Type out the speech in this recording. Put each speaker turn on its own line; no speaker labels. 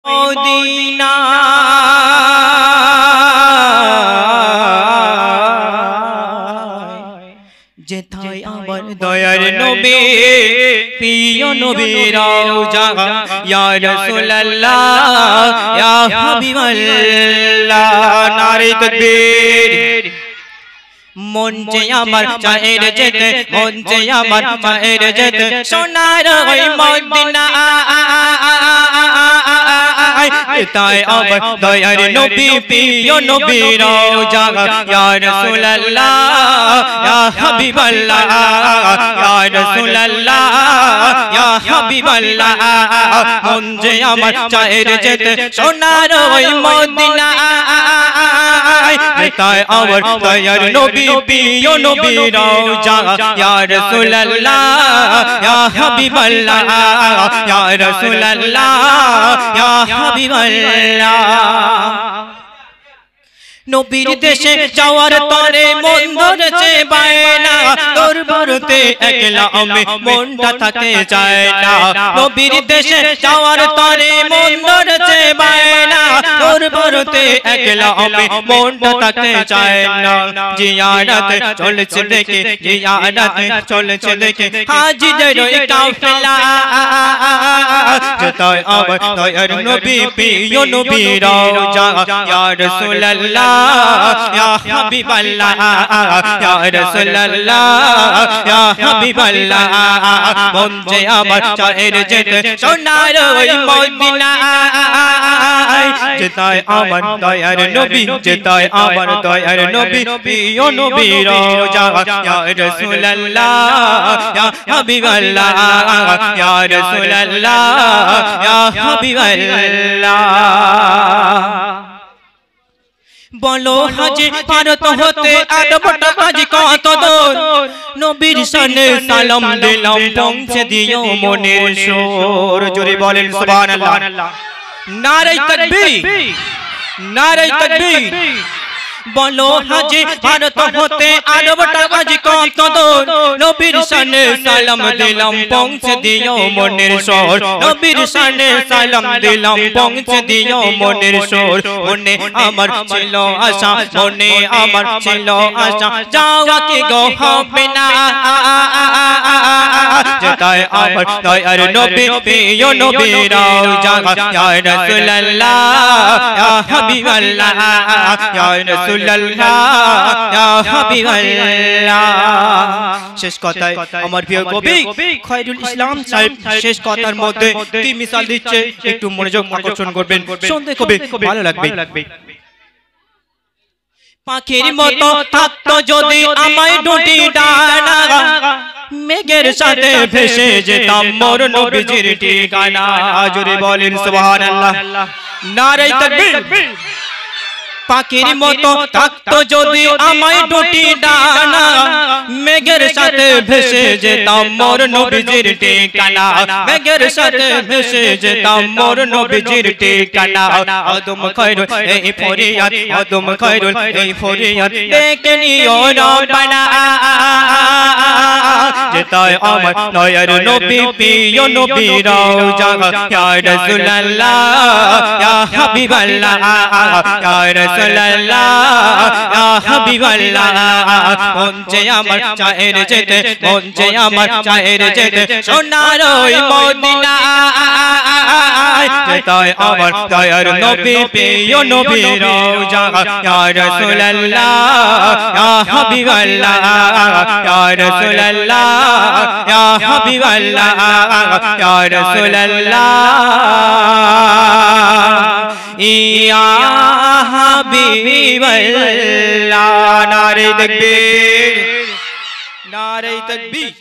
Medina যেথায় আমার দয়ার নবী প্রিয় নবী রওজা ইয়া রাসূলুল্লাহ ইয়া হাবিবাল্লাহ নারে তাকবীর মন যে আমার চাহের যেতে মন যে আমার চাহের যেতে সোনার ওই মদিনা তাই আমার দয়ার নবী প্রিয় নবী রওজা ইয়া রাসূলুল্লাহ ইয়া হাবিবাল্লাহ ইয়া রাসূলুল্লাহ ইয়া হাবিবাল্লাহ মন যে আমার চাহের যেতে সোনার ওই মদিনা তাই আমার দয়ার নবী প্রিয় নবী রওজা ইয়া রাসূলুল্লাহ ইয়া হাবিবাল্লাহ ইয়া রাসূলুল্লাহ ইয়া হাবিবাল্লাহ নবীর দেশে যাওয়ার তরে মন ধরেছে বায়না তোর বরতে একলা আমি মনটা থাকে চায় না নবীর দেশে যাওয়ার তরে মন ধরেছে বায়না তোর বরতে একলা আমি মনটা থাকে চায় না জিয়ারত চলছে দেখে জিয়ারত চলছে দেখে হাজিদের ওই কাফেলা যেতায় আমার দয়ার নবী প্রিয় নবী রওজা ইয়া রাসূলুল্লাহ ইয়া হাবিবাল্লাহ ইয়া রাসূলুল্লাহ ইয়া হাবিবাল্লাহ মন যে আমার চাহের যেতে সোনার ওই মদিনা যেতায় আমার দয়ার নবী যেতায় আমার দয়ার নবী প্রিয় নবী রওজা ইয়া রাসূলুল্লাহ ইয়া হাবিবাল্লাহ ইয়া রাসূলুল্লাহ ইয়া হাবিবাল্লাহ বলো হাজি ভারত হতে আরবটা আজ কত দূর নবীর শানে সালাম দিলাম পৌঁছে দিও মনের সুর জোরে বলেন সুবহানাল্লাহ নারে তাকবীর নারে তাকবীর বলো হাজি ভারত হতে আরবটা আজ কত দূর নবীর শানে সালাম দিলাম পৌঁছে দিও মনের সুর নবীর শানে সালাম দিলাম পৌঁছে দিও মনের সুর মনে আমার ছিল আশা মনে আমার ছিল আশা যাওয়া কি গো হবে না যেতায় আমার দয়ার নবী প্রিয় নবী রওজা ইয়া রাসূলুল্লাহ ইয়া হাবিবাল্লাহ ইয়া রাসূলুল্লাহ ইয়া হাবিবাল্লাহ শেষ কথায় আমার প্রিয় কবি খয়রুল ইসলাম সাহেব শেষ কথার মধ্যে কি মিসাল দিচ্ছে একটু মনোযোগ আকর্ষণ করবেন শুনতে কবি ভালো লাগবে পাখির মতো থাকতো যদি আমায় দুটি ডানা মেঘের সাথে ভেসে যেতাম মোর নবীজির ঠিকানা জোরে বলেন সুবহানাল্লাহ নারে তাকবীর পাখির মতো থাকতো যদি আমায় দুটি ডানা মেঘের সাথে ভেসে যেতাম মোর নবীজির ঠিকানা মেঘের সাথে ভেসে যেতাম মোর নবীজির ঠিকানা আদম খয়রুল এই ফরিয়াদ আদম খয়রুল এই ফরিয়াদ ডেকে নিও রব্বানা যেতায় আমার দয়ার নবী প্রিয় নবী রওজা ইয়া রাসূলুল্লাহ ইয়া হাবিবাল্লাহ ইয়া রাসূলুল্লাহ ইয়া হাবিবাল্লাহ মন যে আমার চাহের যেতে মন যে আমার চাহের যেতে সোনার ওই মদিনা যেতায় আমার দয়ার নবী প্রিয় নবী রওজা ইয়া রাসূলুল্লাহ ইয়া হাবিবাল্লাহ ইয়া রাসূলুল্লাহ ইয়া হাবিবাল্লাহ ইয়া রাসূলুল্লাহ ইয়া হাবিবাল্লাহ নারে তাকবীর নারে তাকবীর